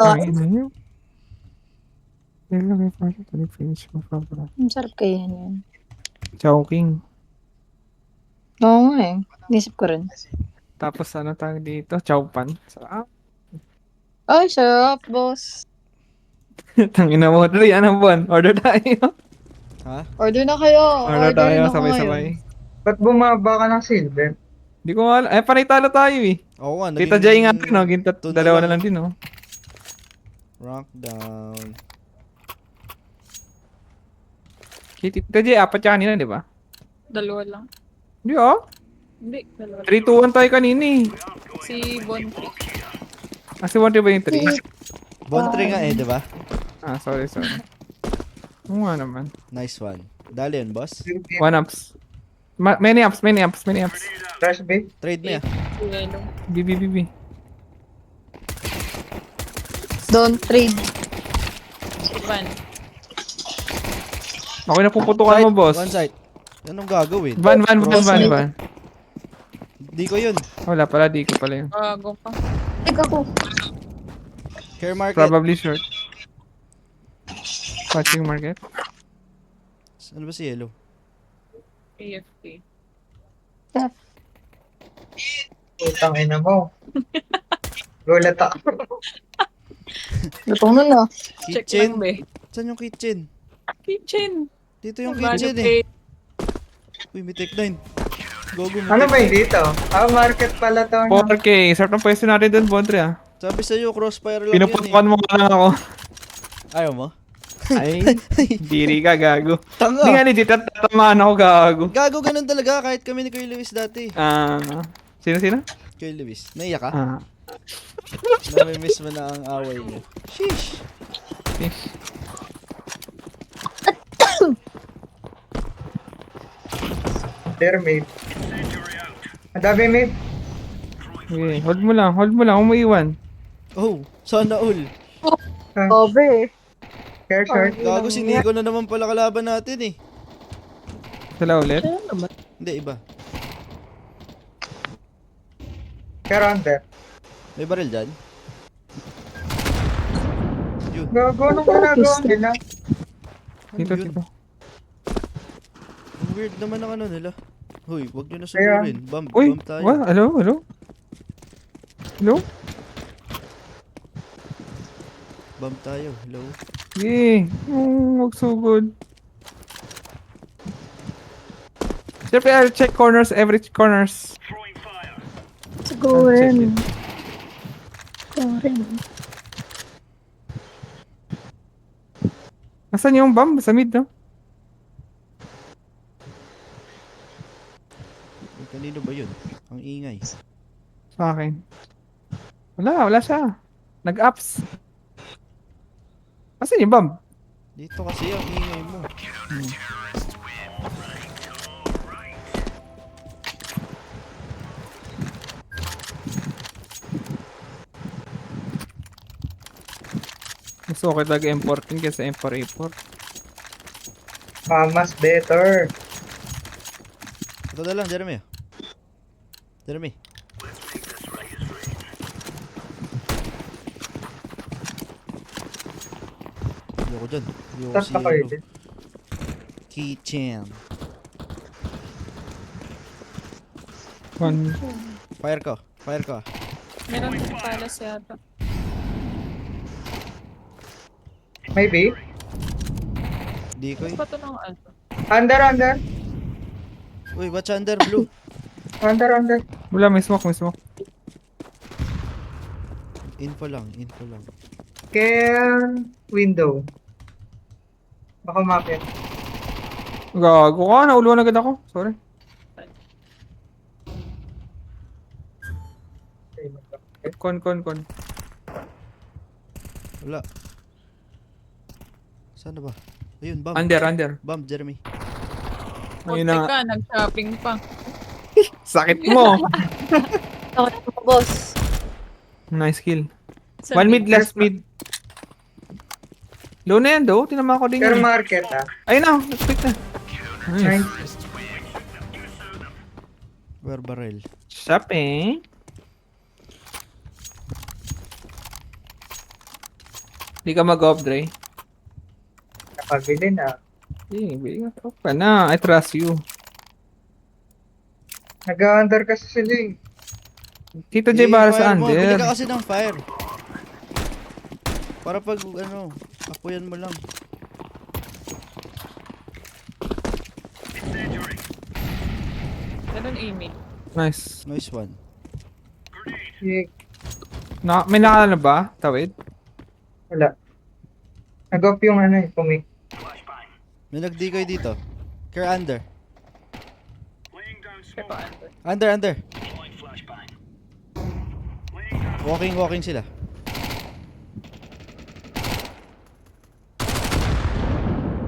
Ay, na yun. Kailan may party to finish mo pa ba? Ang sarap kaya yan. Chowking. Oo nga eh. Nisip ko rin. Tapos ano tawag dito? Chowpan. Sarap. Ay, sarap, boss. Tangina mo. Dali, anong buwan? Order tayo. Ha? Order na kayo. Order tayo, Orderin ako ngayon. sabay-sabay. Ba't bumaba ka ng silver? Hindi ko alam. Eh, panay talo tayo eh. Oo nga, Tita Jay nga rin, no? Ginta, two dalawa na lang din, no? Rank down. Okay, Tita Jay, apat siya kanina, di ba? Dalawa lang. Hindi, oh. Hindi, dalawa. 3, 2, 1 tayo kanina eh. Si Bon. Kasi 1, 3 ba yung 3? Bontre nga eh, di ba? Ah, sorry. Oo nga naman. Nice one. Dali yun, boss. 1 ups. Many ups. Rush B. Trade mo ya. Si Yellow. BBBB. Don't trade. Si Van. Okay na puputukan mo, boss. One side. Anong gagawin? Van. Di ko yun. Wala pala, di ko pala yun. Bago pa. Ikaw ko. Care market. Probably short. Watching market. Ano ba si Yellow? AFK. Putang ina mo. Gulat ako. Lutong nun ah. Check Kitchen? lang, be. Saan yung kitchen? Kitchen. Dito yung Value kitchen eh. plate. Uy, may tech 9. Gogo, may Ano tech ba yung dito? Market pala to. No? 4K. Sarap ng pwesto natin doon, Bontre, ah. Sabi sa'yo, crossfire lang yun Pinuputukan mo nga lang ako. eh. Ayaw mo? Ay, diri ka, gago. Tanga! Hindi nga legit, tatamaan ako, gago. Gago ganun talaga, kahit kami ni Kuya Luis dati. Ah, sino? Kuya Luis, naiyak ka? Ah, Namimiss mo na ang away mo. Sheesh! fish. There, mate. Ang dami, mate. Okay, hold mo lang, huwag mo iwan. Oh, sana all. Over. Care short. Gago, si Nico na naman pala kalaban natin eh. Sila ulit. Hindi, iba. Care under. May baril dyan? Yun. Gago, anong ginagawa nila? Ano Dito, yun? dito. Ang weird naman ang ano nila. Hoy, wag nyo na sugurin. Bump Uy, tayo. what? Hello? Hello? Bump tayo. Hello? Sige. Huwag so good. Siyempre, I'll check corners, every corners. Siguro Check rin. it. Siguro rin. Nasaan yung bomb? Sa mid, no? Ay, kanino ba yun? Ang ingay. Sa akin. Wala siya. Nag-ups. Nasaan yung bomb? Dito kasi ang ingay mo. Mas okay talaga M14 kaysa M4A4. Mas better. Ito na lang, Jeremy. Jeremy. Ayoko dyan. Ayoko Tapos si na kayo ano. din. Kitchen. One. Fire ko. Fire ko. Meron din palas yata. Maybe. Di ko eh. Bato ng ano? Under. Uy, watch under blue. Under. Wala, may smoke. Info lang. Care window. Baka market. Gago ka, nauluan agad ako. Sorry. Con. Wala. Saan na ba? Ayun, bump. Under. Bump, Jeremy. Ayun Puti na. ka, nag-shopping pa. Sakit mo. Okay mo, boss. Nice kill. Sa One mid, last mid. Low na yan, though. Tinama ko din Care yun. market, ah. Ayun na, expect na. Nice. Nice. Where barrel? Shopping. Hindi ka mag-off, Dre. Nakabili na. Bigyan ka na. I trust you. Nag-under kasi sila eh. Tito J para sa Fire mo. Bili under. ka kasi ng fire. Para pag ano, apuyan mo lang. Ganun, Amy. Nice. Nice one. Sige, May nakala na ba? Tawid? wala. Nag-off yung ano eh, pumi. May nag-decoy dito. Care under. Kaya pa under. Under. Walking sila.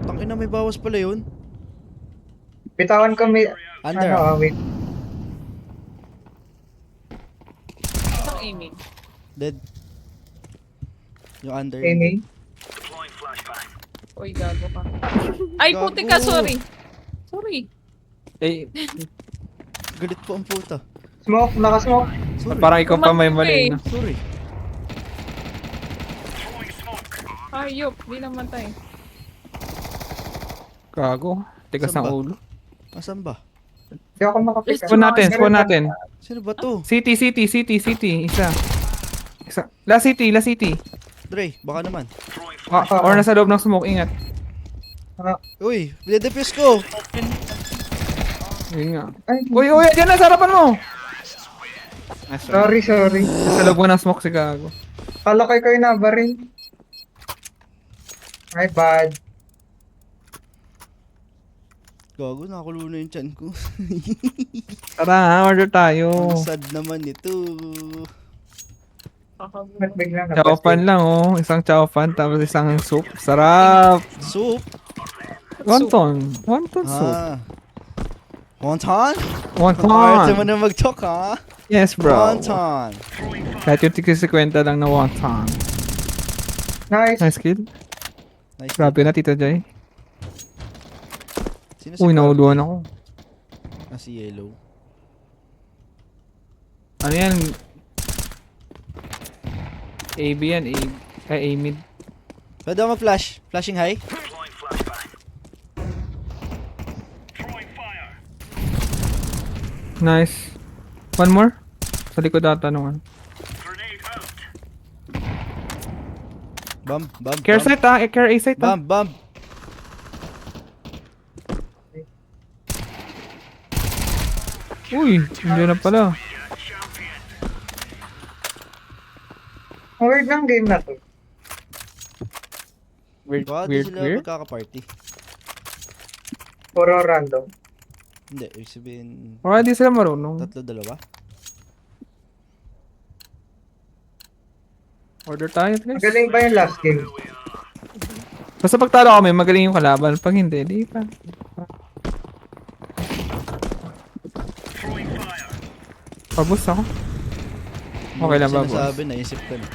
Tangina, may bawas pala yun. Bitawan ko may... Under. Ano, wait. Isang Amy. Dead. Yung under. Amy. Uy, gago ka. Ay, Gago. puti ka, sorry. Sorry. Eh, Galit po ang puta. Smoke, naka-smoke. Sorry. parang ikaw pa may Kumain mali na. Sorry. Ayop, di namatay. Gago. Tigas Saan ng ba? ulo. Asan ba? Hindi ako makapick up. Spawn natin. Sino ba to? City. Isa. Last city. Dre, baka naman. Or nasa loob ng smoke, ingat. Uy, pinadefuse ko. Yun nga. Ay, Uy, dyan na, sa harapan mo! sorry. Nasa loob mo ng smoke si Gago. Kala kayo na ba rin? My bad. Gago, nakakulo na yung chan ko. Tara, order tayo. Ang sad naman ito. Ba't biglang Chowpan lang, oh. Isang chowpan, tapos isang soup. Sarap! Soup? Wonton soup. Ah. Wonton? Wonton! Arte mo na mag-talk, ha? Yes, bro. Wonton. Kahit yung tigsikwenta lang na wonton. Nice. Nice kill. Nice. Grabe na, Tito Jay. Sino Uy, nahuluan ako. Ah, si Yellow. Ano yan? AB yan, A mid. Pwede ako mag-flash. Flashing high. Nice. One more? Sa likod ata nung ano. Bam. Care site ah, care A site ah. Bam. Uy, hindi na pala. Ang weird ng game na to. Baka di sila magkaka-party. Puro random. Hindi, ibig sabihin, Wala di sila marunong. tatlo-dalawa. Order tayo, guys. Magaling ba yung last game? Basta pag talo kami, magaling yung kalaban. Pag hindi, di pa. Pabus ako. Okay lang ba, boss? Sinasabi, naisip ko na.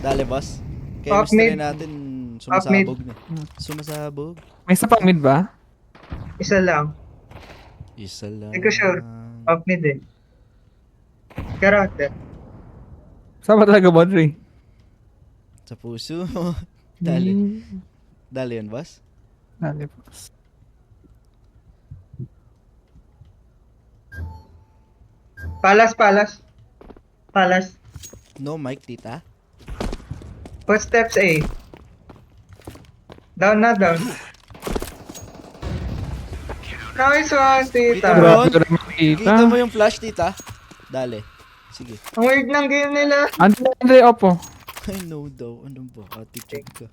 Dale, boss. Up Chemistry mid. natin, Up mid. sumasabog na. Sumasabog. May isa pang mid ba? Isa lang. Isa lang. Hindi ko sure. Up mid eh. Character. Saan ba talaga, Bodri? Sa puso mo. Dale. Dale yun, boss. Dali, boss. Palas. No mic, tita. Footsteps A. Down. Nice one, Kita tita. mo? Grabe ka naman, kita. Kita mo yung flash, tita? Dale. Sige. Ang weird ng game nila. Andre, opo. I know daw. Ano ba? Attitude ka.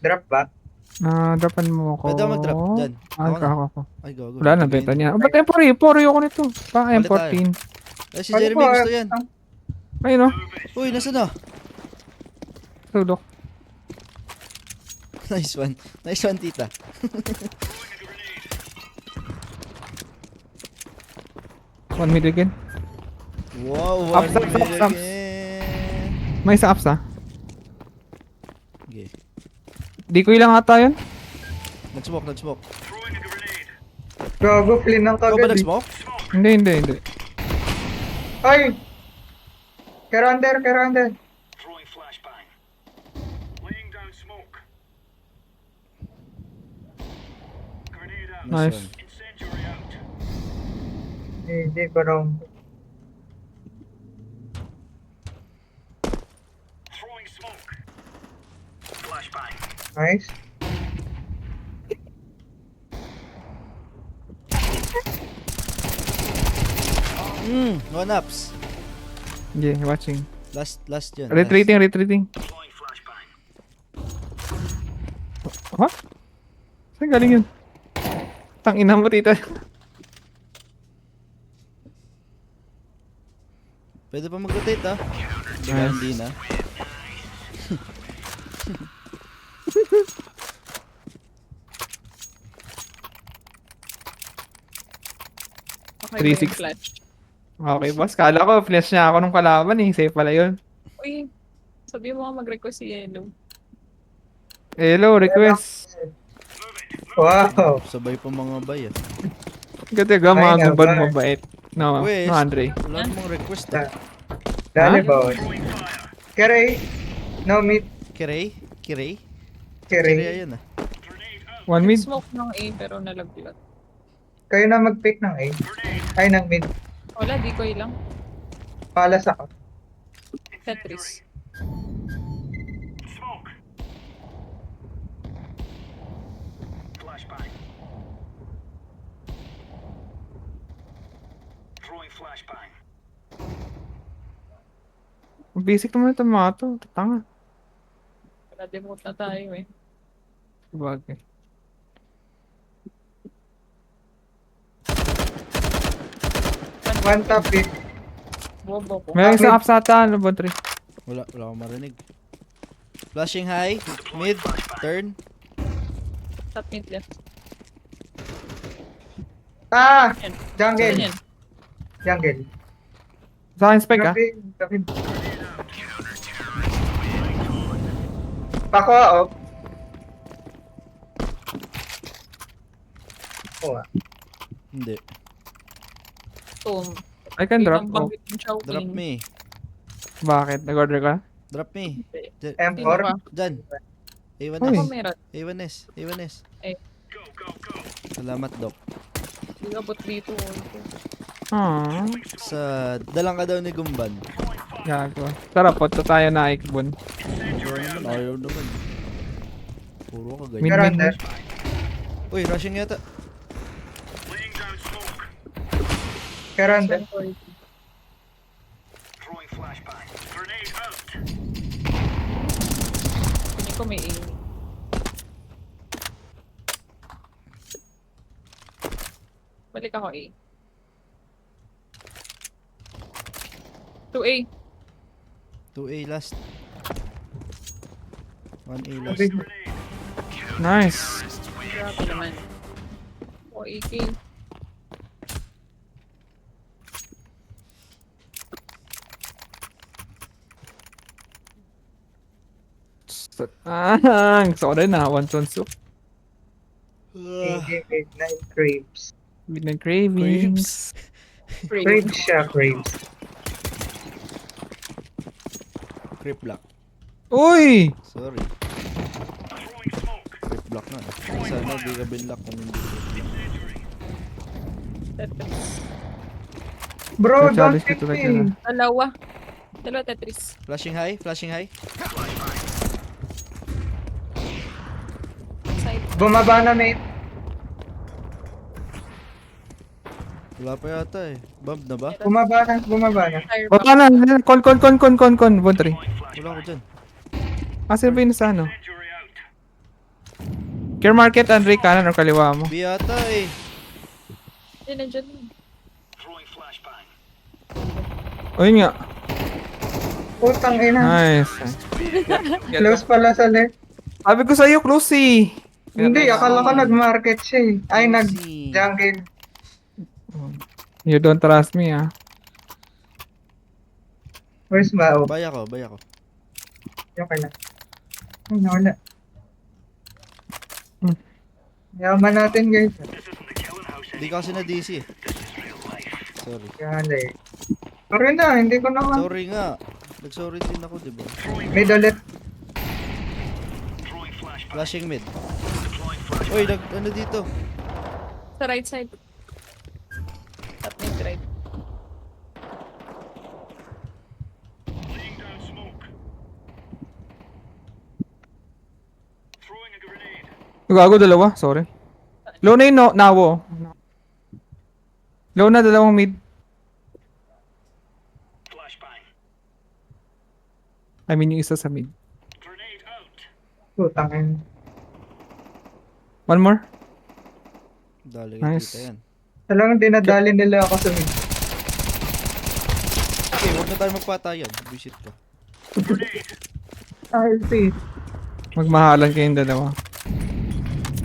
Drop ba? Dropan mo ako. Pwede ako mag-drop dyan. Ako na. Ako. Ay, gago. Wala na, benta niya. Oh, ba't M4? Ako nito. Pa Palit M14. Ay, si Jeremy gusto yan. Ayun o. Uy, nasa na? Sulok. Nice one. Nice one, tita. One mid again. Wow, Ups, one ups, minute ups, ups. again. May isa ups ah. Okay. Di ko ilang ata yun. Nag-smoke. Gago, flin ng Ikaw ba kagad. nag-smoke? Hindi. Ay! Kerander. Nice. one. Hindi pa raw. Nice. One ups. Yeah, watching. Last yun. Retreating. Ha? Saan galing yun? Tangina mo, tita. Pwede pa mag-rotate ah. Nice. Hindi na. Okay ba yung 360. flash? Okay, boss. Kala ko, flash niya ako nung kalaban eh. Safe pala yun. Uy, sabi mo nga mag-request si Yellow. Hello, request. Wow. Sabay pa mga bay ah. Ganda ga, Ay, mga naman. gubad mabait. No, Request. no, Andre. Wala namang request ah. Dali ba? Kiray. No meat. Kiray? Kiray? Kiray. Kiray ayan ah. 1 mid. Smoke ng A pero nalaglag. Kayo na mag-pick ng A. Ay, ng mid. Wala, di ko ilang. Palas ako. Tetris. Ang basic naman ito mga to. Tanga. Wala, demote na tayo eh. Bagay. One top pick. Bobo ko. May isang up sa ata. Ano ba, Tre? Wala akong marinig. Flashing high. Mid. Turn. Top mid left. Ah! Yan. Jungle. Yan. Jungle. Sa akin spike ah. Gabi. Pako off. Oh, Hindi. Boom. I can drop. Biglang Oh. banggit yung Chowking. Drop me. Bakit? Nag-order ka? Drop me. M4. Sino ba? Dyan. Uy. Ako A1S. meron. A1S. A1S. Eh. Salamat, Doc. Hindi abot dito. Ah, Sa dalang ka daw ni Gumban. gago. Tara, punta tayo na Ikbon. Ayaw naman. Puro ka Min, ganyan. min, min. Uy, rushing yata. Karanda. Hindi ko may aim. Balik ako A. 2A. 2A last. 1A last. Gabi. Nice. Grabe naman. O AK. Gusto ko rin na. Wonton soup. Midnight Crepes. Midnight cravings. Crepes siya, crepes. Creep block. Uy! Sorry. Creep block na. Sana di ka binlock kung hindi. Tetris. Bro, don't Challenge pick ko talaga me. na. Dalawa Tetris. Flashing high. Flashing high. Side. Bumaba na, mate. Wala pa yata eh. Bump na ba? Bumaba na, bumaba na. Fire Baba na. Con. Bontry. Wala ko dyan. Kasi ba yun sa ano? Care market, Andre, kanan or kaliwa mo? B yata eh. Hindi, nandiyan. O yun nga. Putang ina. Nice. Close pala sa left. Sabi ko sa'yo, close eh. Hindi, akala ko nag-market siya eh. Ay, Easy. nag-jungle. You don't trust me ah. Where's Mao? Bay ako, bay ako. Okay lang. Ay, nawala. Yaman natin, guys. Hindi ka kasi na DC eh. Sorry. Yale. Sorry na, hindi ko naman. Sorry nga. Nag-sorry din ako, di ba? Mid ulit. Flashing mid. Uy, ano dito? Sa right side. Top mid right. Gago, dalawa. Sorry. Low na yung nawo. Low na, dalawang mid. I mean, yung isa sa mid. Putangin. One more. Dali Nice. kita yan. Talagang dinadali nila ako sa mid. Okay, huwag na tayo magpatayan. Visit ka. LT. Magmahalan kayong dalawa.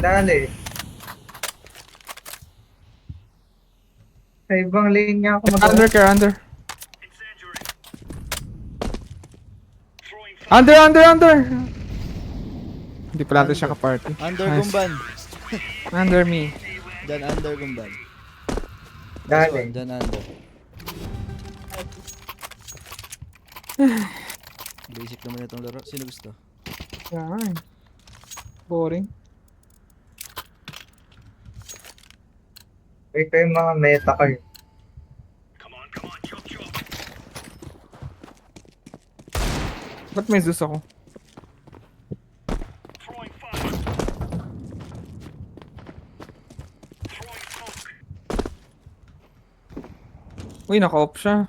Dali. Sa ibang lane niya ako Care under. Under! Hindi pala natin siya ka-party. Under Nice. gumban. Under me. Dyan under gumban. Dali. Dyan under. Basic naman itong laro. Sino gusto? Yan. Boring. Ito yung mga meta kayo. Ba't may Zeus ako? Uy, naka-off siya.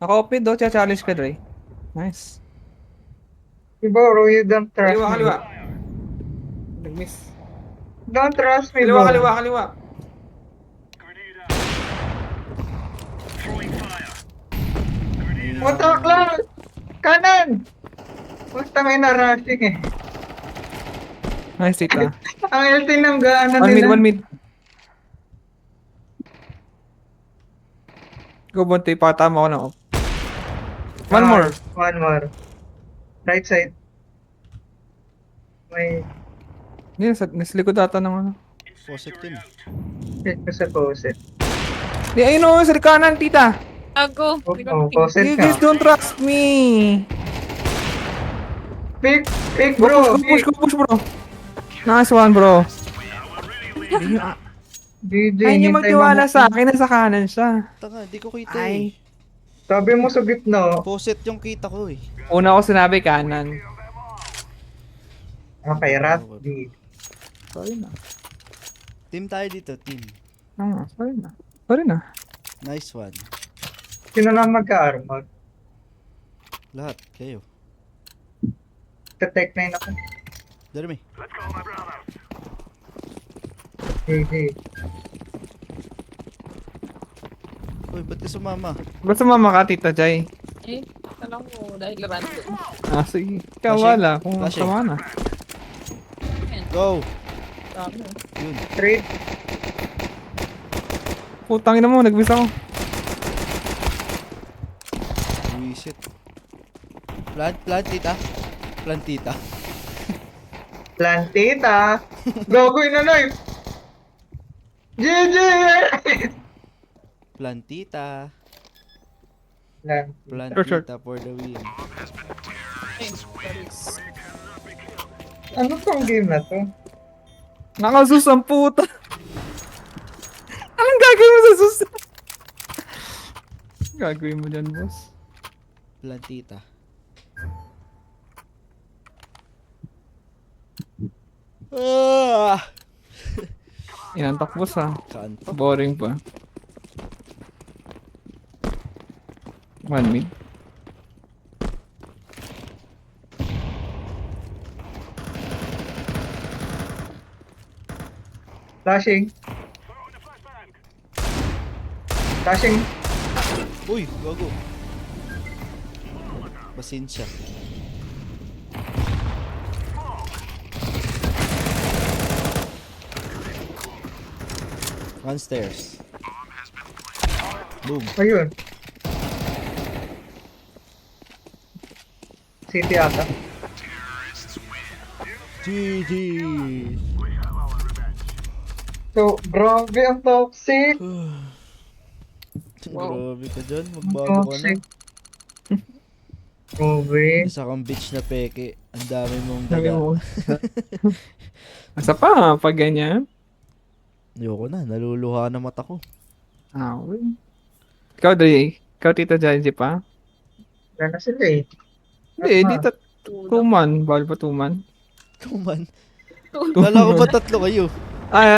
Naka-off mid do, challenge ka, Dre. Nice. Bro, you don't trust Kaliwa, me. kaliwa. Nag-miss. Don't trust me, Kaliwa, bro. kaliwa, kaliwa. Watak lang! Kanan! Puta may na-rushing eh. Nice, tita. Ang LT ng gaana One mid, nila. one mid. Go, Bonte. Pakatama ko na off. One more. One more. Right side. May Hindi, nasa likod ata ng ano. Faucet yun. hit ko sa poset. Di, ayun o, sa kanan, tita. Ago. Oh, Hindi ko poset You ka. guys don't trust me. Pick, Go, bro. push, go, push, bro. Nice one, bro. DJ, Ay, niya hintay magtiwala mo. sa akin, nasa kanan siya. Tanga, di ko kita Ay. eh. Sabi mo sa gitna. Faucet yung kita ko eh. Una ko sinabi kanan. Okay, rat. D. Sorry na. Team tayo dito, team. Sorry na. Sorry na. Nice one. Sino na magka-armor? Lahat, kayo. Ka-tech 9 ako. Jeremy. GG. Uy, ba't ka sumama? Ba't sumama ka, tita Jai? Eh, alam mo, dahil random. Sige. Ikaw Flashing. wala. Kung Flashing. sama na. Go! Dami. Yun. 3. Putang ina mo, nag-miss ako. Wisit. Plant, tita. Plant, tita. Plantita. Gagawin na knife. GG! Plant, tita. Plan. Plant, Sure. tita for the win. Eh, Paris. Ano tong game na to? Nakasus ang puta. Anong gagawin mo sa sus? Gagawin mo dyan, boss. Plant, tita. Ah! Inantak, boss, ha. Kaantok. Boring pa. One mid. Flashing. Flashing. Uy, gago. Pasensya. One stairs. Boom. Ayun. City ata. GG. So, grabe ang toxic. Grabe ka dyan. Magbago ka na. Toxic. Movie. Isa kang bitch na peke. Ang dami mong Sabi daga. mo. Asa pa, pag ganyan. Ayoko na, naluluha na mata ko. Ah, okay. Ikaw, Dre. Ikaw, Tita Janji pa? Wala na sila eh. Hindi, dito. Tuman. Bawal pa tuman. Kuman. Kala ko ba tatlo kayo? Ah,